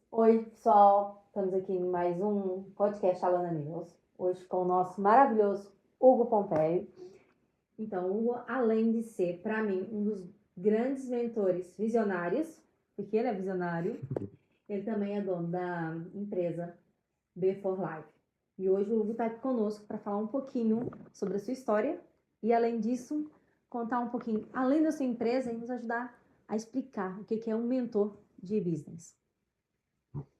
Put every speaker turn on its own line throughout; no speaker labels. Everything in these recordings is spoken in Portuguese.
Oi, pessoal. Estamos aqui em mais um podcast Alana News. Hoje com o nosso maravilhoso Hugo Pompeio. Então, Hugo, além de ser, para mim, um dos grandes mentores visionários, porque ele é visionário, ele também é dono da empresa B4 Life. E hoje o Hugo está aqui conosco para falar um pouquinho sobre a sua história e, além disso, contar um pouquinho, além da sua empresa, e nos ajudar a explicar o que é um mentor de business.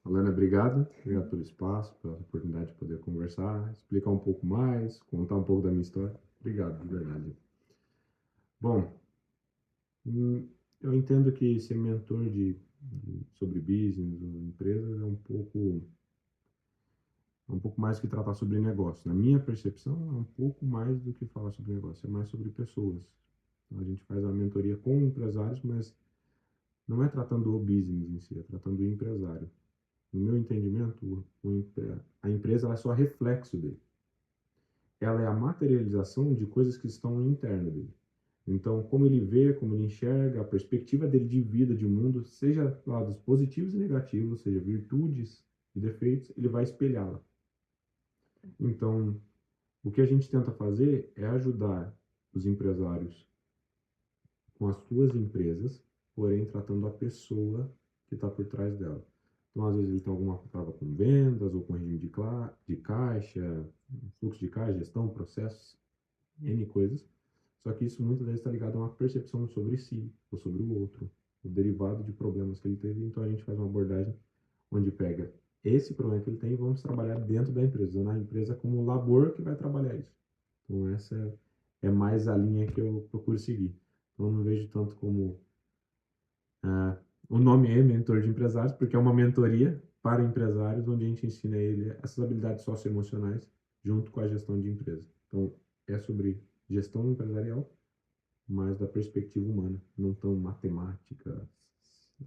Alana, obrigado. Obrigado pelo espaço, pela oportunidade de poder conversar, explicar um pouco mais, contar um pouco da minha história. Obrigado, de verdade. Bom, eu entendo que ser mentor sobre business ou empresas é um pouco mais que tratar sobre negócio. Na minha percepção, é um pouco mais do que falar sobre negócio, é mais sobre pessoas. Então, a gente faz a mentoria com empresários, mas não é tratando o business em si, é tratando o empresário. No meu entendimento, a empresa é só reflexo dele. Ela é a materialização de coisas que estão internas dele. Então, como ele vê, como ele enxerga, a perspectiva dele de vida, de mundo, seja lados positivos e negativos, seja virtudes e defeitos, ele vai espelhá-la. Então, o que a gente tenta fazer é ajudar os empresários com as suas empresas, porém tratando a pessoa que está por trás dela. Então, às vezes, ele tem alguma trava com vendas ou com regime de caixa, fluxo de caixa, gestão, processos, N coisas. Só que isso muitas vezes está ligado a uma percepção sobre si ou sobre o outro, o derivado de problemas que ele teve. Então, a gente faz uma abordagem onde pega esse problema que ele tem e vamos trabalhar dentro da empresa, usando a empresa como labor que vai trabalhar isso. Então, essa é mais a linha que eu procuro seguir. Então, eu não vejo tanto como o nome é mentor de empresários, porque é uma mentoria para empresários, onde a gente ensina ele essas habilidades socioemocionais junto com a gestão de empresa. Então, é sobre gestão empresarial, mas da perspectiva humana, não tão matemática,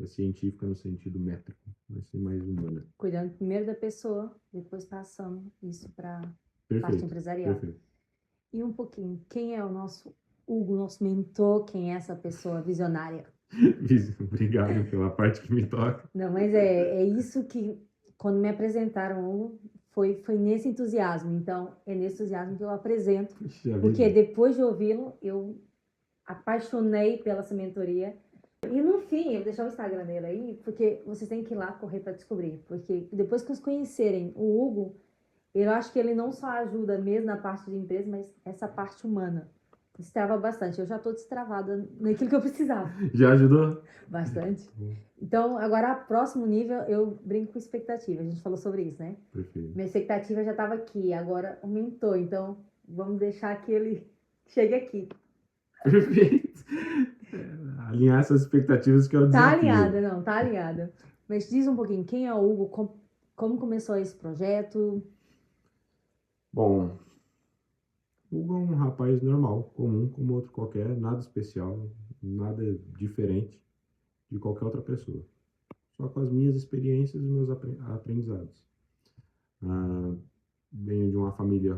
científica no sentido métrico, mas sim mais humana.
Cuidando primeiro da pessoa, depois passando isso para a parte
Perfeito,
empresarial.
perfeito.
E um pouquinho, quem é o nosso Hugo, nosso mentor, quem é essa pessoa visionária?
Obrigado pela parte que me toca.
Não, mas é isso que, quando me apresentaram o Hugo, foi nesse entusiasmo. Então, é nesse entusiasmo que eu apresento,
Puxa
porque
vida.
depois de ouvi-lo, eu apaixonei pela essa mentoria. E no fim, eu vou deixar o Instagram dele aí, porque vocês têm que ir lá correr para descobrir. Porque depois que vocês conhecerem o Hugo, eu acho que ele não só ajuda mesmo na parte de empresa, mas essa parte humana. Destrava bastante. Eu já estou destravada naquilo que eu precisava.
Já ajudou?
Bastante. Então, agora, próximo nível, eu brinco com expectativa. A gente falou sobre isso, né?
Perfeito.
Minha expectativa já estava aqui, agora aumentou. Então, vamos deixar que ele chegue aqui.
Perfeito. Alinhar essas expectativas que é o
Tá
desafio.
alinhada, não, tá alinhada. Mas diz um pouquinho, quem é o Hugo? Como começou esse projeto?
Bom, Hugo é um rapaz normal, comum, como outro qualquer, nada especial, nada diferente de qualquer outra pessoa. Só com as minhas experiências e meus aprendizados. Ah, venho de uma família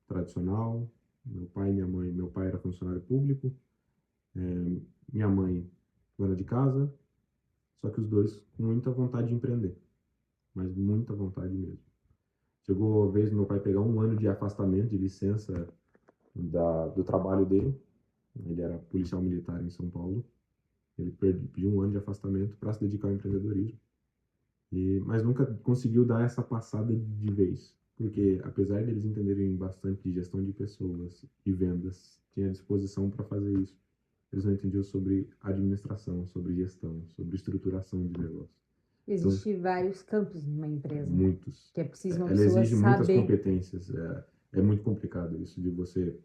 tradicional, meu pai e minha mãe, meu pai era funcionário público, minha mãe dona de casa, só que os dois com muita vontade de empreender, mas muita vontade mesmo. Chegou a vez do meu pai pegar um ano de afastamento, de licença do trabalho dele. Ele era policial militar em São Paulo. Ele pediu um ano de afastamento para se dedicar ao empreendedorismo. Mas nunca conseguiu dar essa passada de vez. Porque, apesar deles entenderem bastante de gestão de pessoas e vendas, tinha disposição para fazer isso. Eles não entendiam sobre administração, sobre gestão, sobre estruturação de negócio. Então,
Existem vários campos numa empresa, né?
muitos.
Que é preciso uma
Ela
pessoa
exige muitas
saber.
competências. É muito complicado isso de você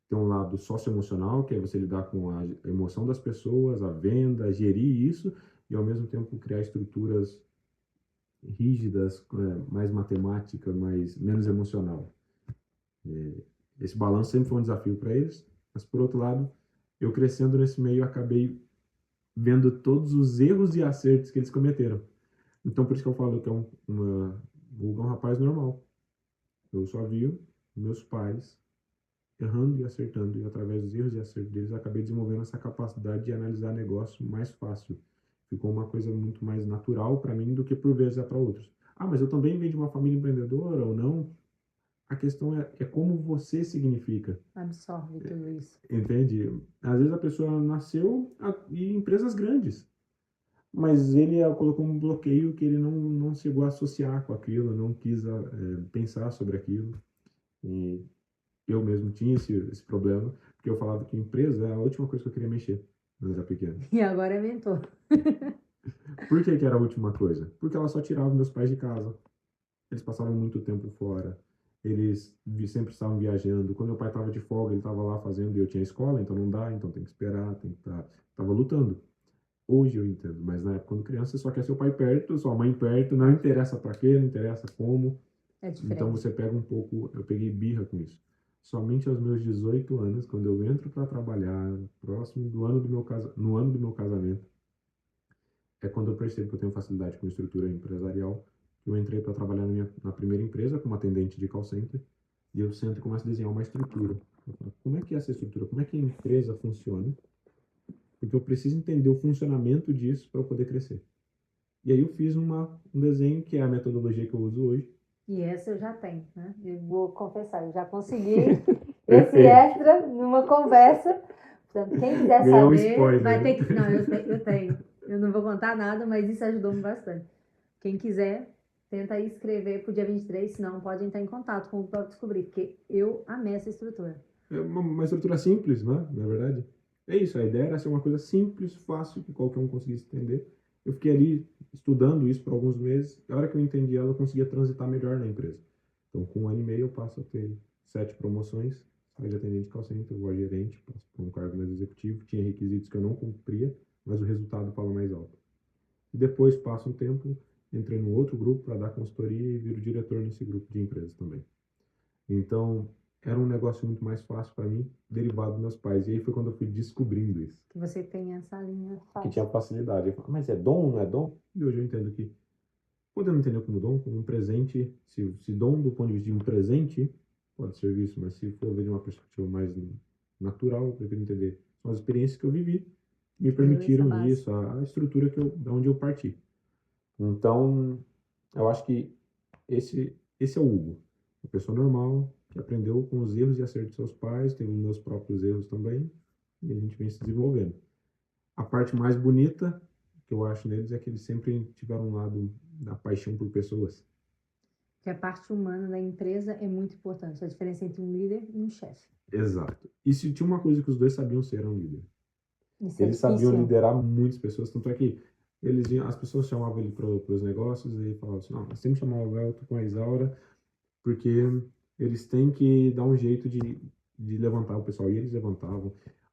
ter um lado socioemocional, que é você lidar com a emoção das pessoas, a venda, gerir isso, e ao mesmo tempo criar estruturas rígidas, mais matemática, menos emocional. Esse balanço sempre foi um desafio para eles, mas por outro lado, eu crescendo nesse meio, acabei vendo todos os erros e acertos que eles cometeram. Então, por isso que eu falo que é um rapaz normal. Eu só vi meus pais errando e acertando, e através dos erros e acertos deles, acabei desenvolvendo essa capacidade de analisar negócio mais fácil, Ficou uma coisa muito mais natural para mim do que por vezes é para outros. Ah, mas eu também venho de uma família empreendedora ou não? A questão é como você significa,
Absorve tudo isso.
entende? Às vezes a pessoa nasceu em empresas grandes, mas ele colocou um bloqueio que ele não chegou a associar com aquilo, não quis pensar sobre aquilo. E eu mesmo tinha esse problema, porque eu falava que empresa é a última coisa que eu queria mexer quando era pequeno.
E agora é mentor.
Por que que era a última coisa? Porque ela só tirava meus pais de casa. Eles passavam muito tempo fora. Eles sempre estavam viajando. Quando meu pai estava de folga, ele estava lá fazendo e eu tinha escola, então não dá, então tem que esperar, tem que estar. Tava lutando. Hoje eu entendo, mas na época, quando criança, você só quer seu pai perto, sua mãe perto, não interessa para quê, não interessa como.
É diferente.
Então você pega um pouco, eu peguei birra com isso. Somente aos meus 18 anos, quando eu entro para trabalhar, próximo do ano do no ano do meu casamento, é quando eu percebo que eu tenho facilidade com estrutura empresarial. Eu entrei para trabalhar na primeira empresa como atendente de call center e eu sento e começo a desenhar uma estrutura. Eu falo, como é que é essa estrutura? Como é que a empresa funciona? Porque eu preciso entender o funcionamento disso para eu poder crescer. E aí eu fiz um desenho que é a metodologia que eu uso hoje.
E essa eu já tenho, né? Eu vou confessar, eu já consegui esse extra numa conversa. Portanto, quem quiser
Ganhou um
saber,
spoiler.
vai ter que... Não, eu tenho. Eu não vou contar nada, mas isso ajudou-me bastante. Quem quiser, tenta aí escrever pro dia 23, senão pode entrar em contato com o para descobrir, porque eu amei essa estrutura.
É uma estrutura simples, né? Na verdade. É isso, a ideia era ser uma coisa simples, fácil, que qualquer um conseguisse entender. Eu fiquei ali estudando isso por alguns meses, e a hora que eu entendi ela, eu conseguia transitar melhor na empresa. Então, com 1 ano e meio, eu passo a ter 7 promoções, saí de atendente de call center, vou a gerente, passo para um cargo mais executivo, tinha requisitos que eu não cumpria, mas o resultado fala mais alto. E depois, passa um tempo, entrei num outro grupo para dar consultoria e viro diretor nesse grupo de empresas também. Então, era um negócio muito mais fácil para mim, derivado dos meus pais. E aí foi quando eu fui descobrindo isso.
Que você tem essa linha fácil.
Que tinha facilidade. Eu falei, mas é dom, não é dom? E hoje eu entendo que, podendo entender como dom, como um presente, se dom do ponto de vista de um presente, pode ser visto, mas se for ver de uma perspectiva mais natural, eu prefiro entender. São as experiências que eu vivi, me permitiram isso, a estrutura da onde eu parti. Então, eu acho que esse é o Hugo. Uma pessoa normal, que aprendeu com os erros e acertos de seus pais, teve os meus próprios erros também, e a gente vem se desenvolvendo. A parte mais bonita que eu acho neles é que eles sempre tiveram um lado da paixão por pessoas.
Que a parte humana da empresa é muito importante. A diferença entre um líder e um chefe.
Exato. E se tinha uma coisa que os dois sabiam ser, era um líder.
Isso
Eles
é difícil.
sabiam liderar muitas pessoas, tanto é que as pessoas chamavam ele para os negócios e ele falava assim, não, nós temos que chamar o Elton com a Isaura, porque eles têm que dar um jeito de levantar o pessoal. E eles levantavam.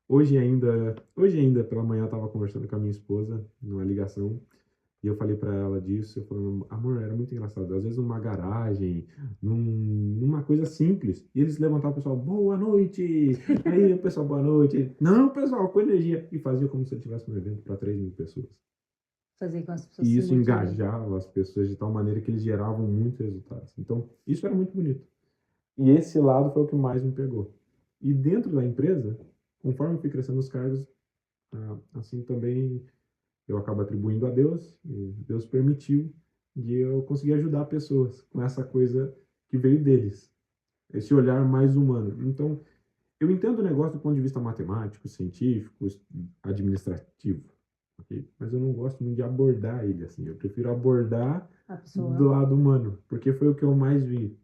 Hoje ainda pela manhã eu estava conversando com a minha esposa numa ligação e eu falei para ela disso. Eu falei, amor, era muito engraçado. Às vezes numa garagem, numa coisa simples. E eles levantavam o pessoal, boa noite. Aí o pessoal, boa noite. Não, pessoal, com energia. E fazia como se ele tivesse um evento para 3.000 pessoas.
Fazer com as pessoas.
E isso engajava as pessoas de tal maneira que eles geravam muitos resultados. Então, isso era muito bonito. E esse lado foi o que mais me pegou. E dentro da empresa, conforme eu fui crescendo nos cargos, assim também eu acabo atribuindo a Deus, e Deus permitiu, e eu consegui ajudar pessoas com essa coisa que veio deles, esse olhar mais humano. Então, eu entendo o negócio do ponto de vista matemático, científico, administrativo, okay? Mas eu não gosto muito de abordar ele assim. Eu prefiro abordar do lado humano, porque foi o que eu mais vi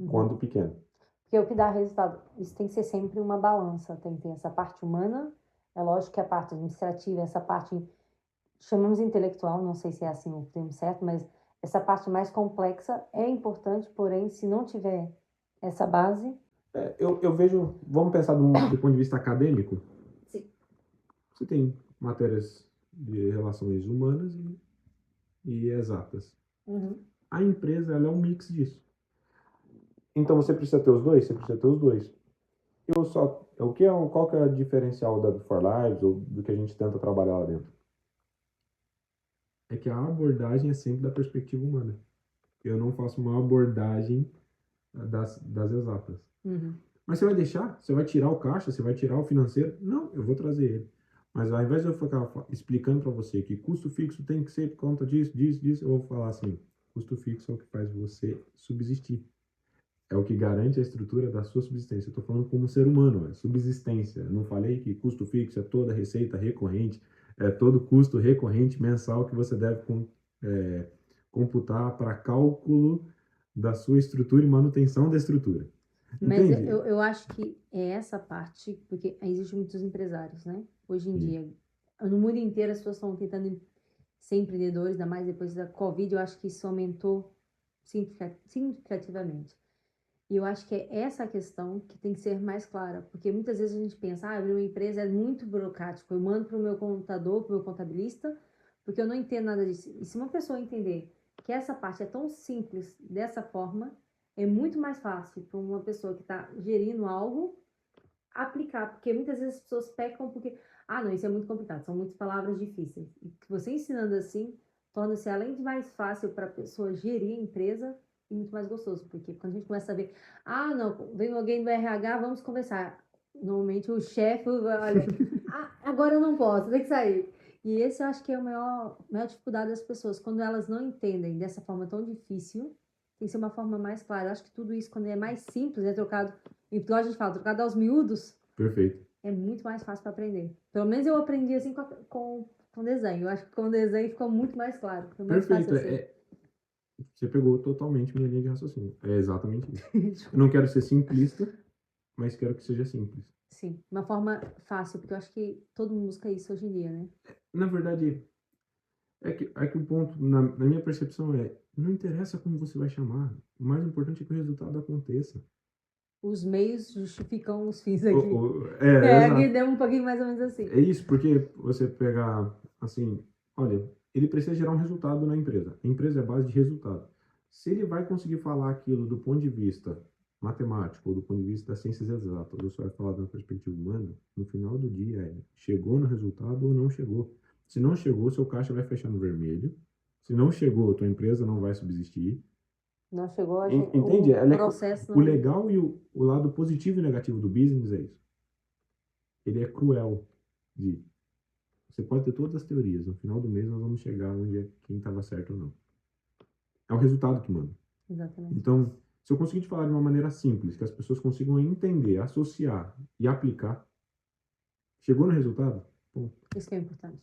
quando pequeno.
Porque o que dá resultado, isso tem que ser sempre uma balança, tem que ter essa parte humana, é lógico que a parte administrativa, essa parte, chamamos intelectual, não sei se é assim o termo certo, mas essa parte mais complexa é importante, porém, se não tiver essa base...
Eu vejo, vamos pensar do ponto de vista acadêmico?
Sim.
Você tem matérias de relações humanas e exatas.
Uhum.
A empresa, ela é um mix disso. Então, você precisa ter os dois? Você precisa ter os dois. Qual que é o diferencial da Before Lives ou do que a gente tenta trabalhar lá dentro? É que a abordagem é sempre da perspectiva humana. Eu não faço uma abordagem das exatas.
Uhum.
Mas você vai deixar? Você vai tirar o caixa? Você vai tirar o financeiro? Não, eu vou trazer ele. Mas ao invés de eu ficar explicando para você que custo fixo tem que ser por conta disso, disso, disso, eu vou falar assim, custo fixo é o que faz você subsistir. É o que garante a estrutura da sua subsistência. Eu estou falando como ser humano, é subsistência. Eu não falei que custo fixo é toda receita recorrente, é todo custo recorrente mensal que você deve computar para cálculo da sua estrutura e manutenção da estrutura.
Mas
Entende?
eu acho que é essa parte, porque existem muitos empresários, né? Hoje em dia, no mundo inteiro as pessoas estão tentando ser empreendedores, ainda mais depois da Covid, eu acho que isso aumentou significativamente. E eu acho que é essa a questão que tem que ser mais clara, porque muitas vezes a gente pensa, abrir uma empresa é muito burocrático, eu mando para o meu contador, para o meu contabilista, porque eu não entendo nada disso. E se uma pessoa entender que essa parte é tão simples dessa forma, é muito mais fácil para uma pessoa que está gerindo algo aplicar, porque muitas vezes as pessoas pecam porque, não, isso é muito complicado, são muitas palavras difíceis. E você ensinando assim, torna-se além de mais fácil para a pessoa gerir a empresa e muito mais gostoso, porque quando a gente começa a ver, não, vem alguém do RH, vamos conversar. Normalmente o chefe, olha, agora eu não posso, tem que sair. E esse eu acho que é a maior dificuldade das pessoas, quando elas não entendem dessa forma tão difícil, tem que ser uma forma mais clara. Eu acho que tudo isso, quando é mais simples, é trocado, igual a gente fala, trocado aos miúdos,
Perfeito.
é muito mais fácil para aprender. Pelo menos eu aprendi assim com desenho. Eu acho que com desenho ficou muito mais claro. Foi mais
Perfeito.
fácil assim.
Você pegou totalmente minha linha de raciocínio. É exatamente isso. Eu não quero ser simplista, mas quero que seja simples.
Sim, uma forma fácil, porque eu acho que todo mundo busca isso hoje em dia, né?
Na verdade, é que o ponto, na minha percepção, não interessa como você vai chamar. O mais importante é que o resultado aconteça.
Os meios justificam os fins
O-
aqui. Aqui
exato.
deu um pouquinho mais ou menos assim.
É isso, porque você pegar, assim, olha, ele precisa gerar um resultado na empresa. A empresa é a base de resultado. Se ele vai conseguir falar aquilo do ponto de vista matemático ou do ponto de vista das ciências exatas, ou só vai falar da perspectiva humana, no final do dia chegou no resultado ou não chegou. Se não chegou, seu caixa vai fechar no vermelho. Se não chegou, tua empresa não vai subsistir.
Não chegou,
Entende?
o processo
O
não.
legal e o lado positivo e negativo do business é isso. Ele é cruel de você pode ter todas as teorias. No final do mês nós vamos chegar onde quem estava certo ou não. É o resultado que manda.
Exatamente.
Então, se eu conseguir te falar de uma maneira simples, que as pessoas consigam entender, associar e aplicar, chegou no resultado? Bom,
Isso que é importante.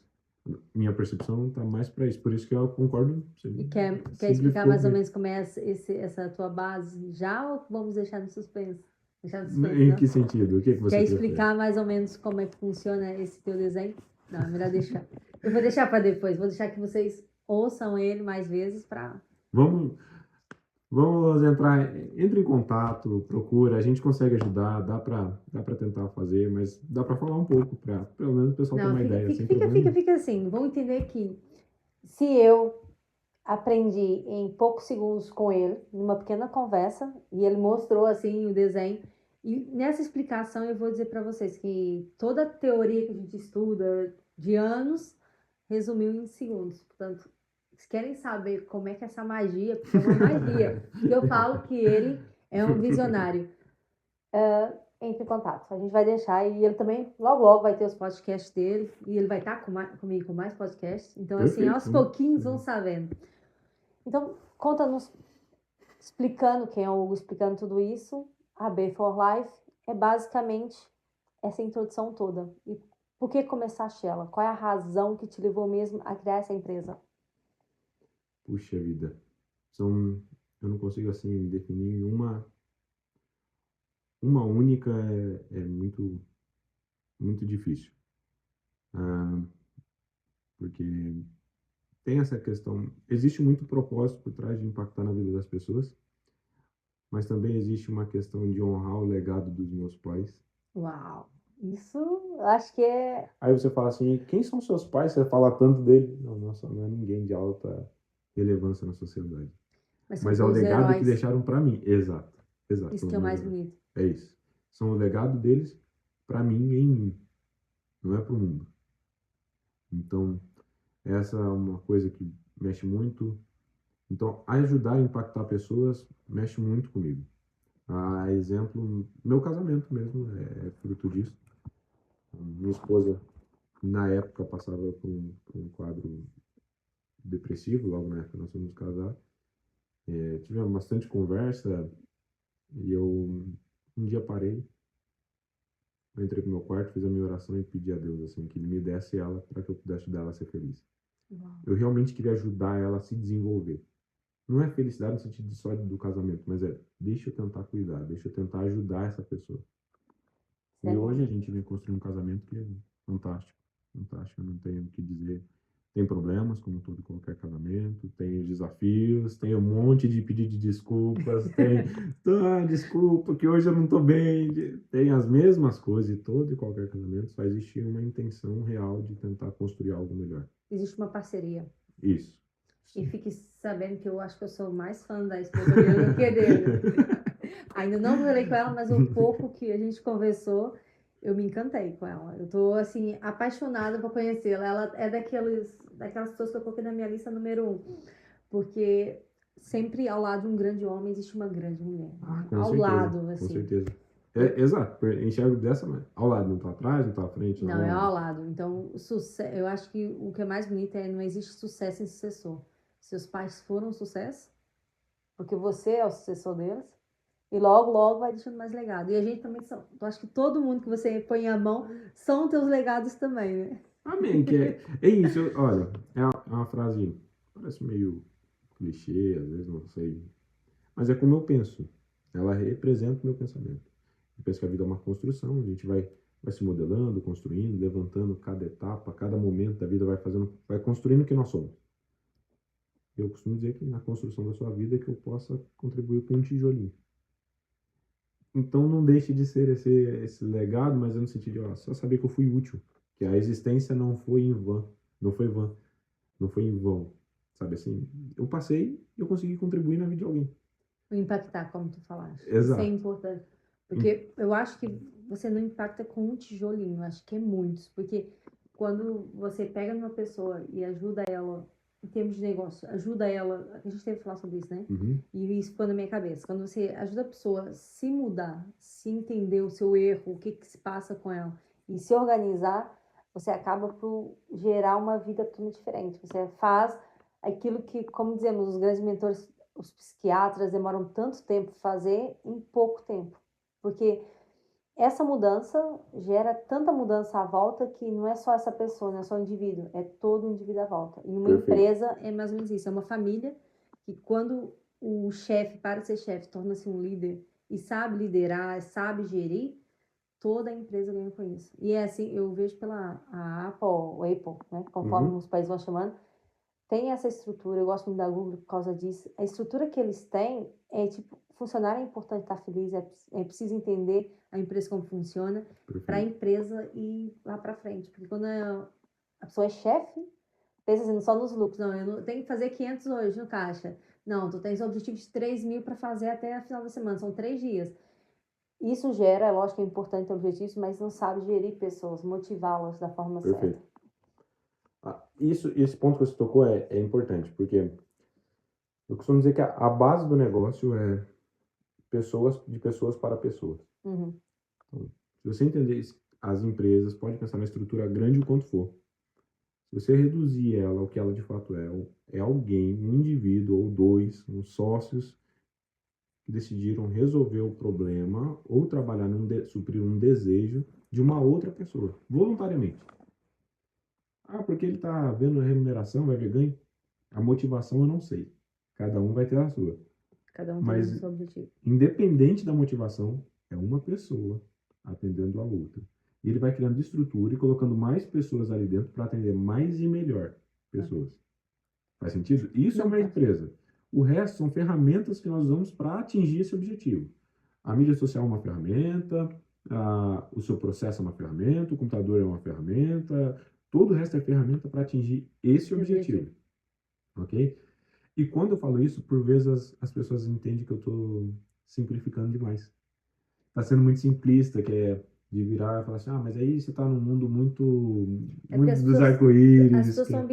minha percepção está mais para isso. Por isso que eu concordo.
E quer explicar mais ou menos como é essa tua base já ou vamos deixar no suspense? Deixar no suspense,
Em
não?
que sentido? O que você
Quer
prefere?
explicar mais ou menos como é que funciona esse teu desenho? Não, é melhor deixar. Eu vou deixar para depois. Vou deixar que vocês ouçam ele mais vezes para.
Vamos, vamos entrar, entre em contato, procura, a gente consegue ajudar, dá para tentar fazer, mas dá para falar um pouco, para pelo menos o pessoal ter
Não,
uma ideia, sem
fica,
problema.
fica assim. Vão entender que se eu aprendi em poucos segundos com ele, numa pequena conversa, e ele mostrou assim o desenho. E nessa explicação eu vou dizer para vocês que toda a teoria que a gente estuda de anos resumiu em segundos. Portanto, se querem saber como é que é essa magia, porque é uma magia, que eu falo que ele é um visionário. Entre em contato. A gente vai deixar e ele também, logo, logo vai ter os podcasts dele e ele vai estar comigo com mais podcasts. Então, assim,
Perfeito,
aos
sim.
pouquinhos vão sabendo. Então, conta-nos, explicando quem é o Hugo, explicando tudo isso. A B for Life é basicamente essa introdução toda. E por que começar a Shella? Qual é a razão que te levou mesmo a criar essa empresa?
Puxa vida. Eu não consigo assim definir uma única é muito muito difícil. Ah, porque tem essa questão, existe muito propósito por trás de impactar na vida das pessoas, mas também existe uma questão de honrar o legado dos meus pais.
Uau! Isso acho que é.
Aí você fala assim, quem são seus pais? Você fala tanto dele. Não, nossa, não é ninguém de alta relevância na sociedade.
Mas são
Mas é o
teus
legado que
heróis.
deixaram para mim. Exato. Exato.
Isso
São
que é
os
o
meus
mais
heróis.
bonito.
É isso. São o legado deles para mim e em mim. Não é para o mundo. Então, essa é uma coisa que mexe muito. Então, ajudar a impactar pessoas mexe muito comigo. A exemplo, meu casamento mesmo é fruto disso. Minha esposa na época passava por um quadro depressivo, logo na época nós fomos casar. Tivemos bastante conversa e eu um dia parei, eu entrei pro meu quarto, fiz a minha oração e pedi a Deus assim que ele me desse ela para que eu pudesse ajudar ela a ser feliz.
Uau.
Eu realmente queria ajudar ela a se desenvolver. Não é felicidade no sentido só do casamento, mas deixa eu tentar cuidar, deixa eu tentar ajudar essa pessoa. E hoje a gente vem construindo um casamento que é fantástico, fantástico, eu não tenho o que dizer. Tem problemas, como todo e qualquer casamento, tem os desafios, tem um monte de pedido de desculpas, tem, desculpa que hoje eu não estou bem, tem as mesmas coisas e todo e qualquer casamento, só existe uma intenção real de tentar construir algo melhor.
Existe uma parceria.
Isso.
E fique sabendo que eu acho que eu sou mais fã da esposa dele do que dele. Ainda não falei com ela, mas o pouco que a gente conversou, eu me encantei com ela. Eu tô, assim, apaixonada por conhecê-la. Ela é daquelas pessoas que eu coloquei na minha lista número 1. Porque sempre ao lado de um grande homem existe uma grande mulher.
Com
ao
certeza,
lado, assim.
com certeza. Exato, eu enxergo dessa maneira. Ao lado, não tá atrás, não tá à frente,
Não, é ao lado. Então, eu acho que o que é mais bonito é não existe sucesso em sucessor. Seus pais foram um sucesso, porque você é o sucessor deles, e logo, logo vai deixando mais legado. E a gente também são. Eu acho que todo mundo que você põe a mão são teus legados também, né?
Amém, que é isso, olha, é uma frase, parece meio clichê, às vezes, não sei, mas é como eu penso, ela representa o meu pensamento. Eu penso que a vida é uma construção, a gente vai se modelando, construindo, levantando cada etapa, cada momento da vida vai construindo o que nós somos. Eu costumo dizer que na construção da sua vida é que eu possa contribuir com um tijolinho. Então não deixe de ser esse legado, mas é no sentido de, só saber que eu fui útil, que a existência não foi em vão, não foi vã, não foi em vão, sabe assim? Eu passei e eu consegui contribuir na vida de alguém.
Impactar, como tu falaste. Isso é
Exato.
importante. Porque eu acho que você não impacta com um tijolinho, eu acho que é muitos. Porque quando você pega numa pessoa e ajuda ela, em termos de negócio, ajuda ela, a gente teve que falar sobre isso, né?
Uhum.
E isso ficou na minha cabeça. Quando você ajuda a pessoa a se mudar, se entender o seu erro, o que que se passa com ela, e se organizar, você acaba por gerar uma vida totalmente diferente. Você faz aquilo que, como dizemos, os grandes mentores, os psiquiatras demoram tanto tempo fazer em pouco tempo. Porque essa mudança gera tanta mudança à volta que não é só essa pessoa, não é só o indivíduo, é todo o indivíduo à volta. E uma
Perfeito.
empresa é mais ou menos isso, é uma família que quando o chefe, para de ser chefe, torna-se um líder e sabe liderar, sabe gerir, toda a empresa ganha com isso. E é assim, eu vejo pela a Apple, o Apple, né, conforme os países vão chamando, tem essa estrutura, eu gosto muito da Google por causa disso. A estrutura que eles têm é tipo, funcionário é importante estar feliz, é preciso entender a empresa como funciona, para a empresa ir lá para frente. Porque quando a pessoa é chefe, pensa assim, só nos lucros. Não, eu não, tenho que fazer 500 hoje no caixa. Não, tu tens o objetivo de 3.000 para fazer até a final da semana, são 3 dias. Isso gera, é lógico que é importante ter objetivos, mas não sabe gerir pessoas, motivá-las da forma certa.
Esse ponto que você tocou é importante, porque eu costumo dizer que a base do negócio é de pessoas para pessoas.
Uhum.
Então, se você entender as empresas, pode pensar na estrutura grande o quanto for. Se você reduzir ela ao que ela de fato é alguém, um indivíduo ou dois, uns sócios que decidiram resolver o problema ou trabalhar suprir um desejo de uma outra pessoa, voluntariamente. Porque ele está vendo a remuneração, vai ver ganho? A motivação eu não sei. Cada um vai ter a sua.
Cada um
Mas,
tem o seu objetivo.
Independente da motivação, é uma pessoa atendendo a outra. E ele vai criando estrutura e colocando mais pessoas ali dentro para atender mais e melhor pessoas. Faz sentido? Isso é uma empresa. O resto são ferramentas que nós usamos para atingir esse objetivo. A mídia social é uma ferramenta, o seu processo é uma ferramenta, o computador é uma ferramenta, todo o resto é ferramenta para atingir esse objetivo. Ok? E quando eu falo isso, por vezes as pessoas entendem que eu estou simplificando demais. Está sendo muito simplista, que é de virar e falar assim, mas aí você está num mundo muito dos arco-íris.
As pessoas são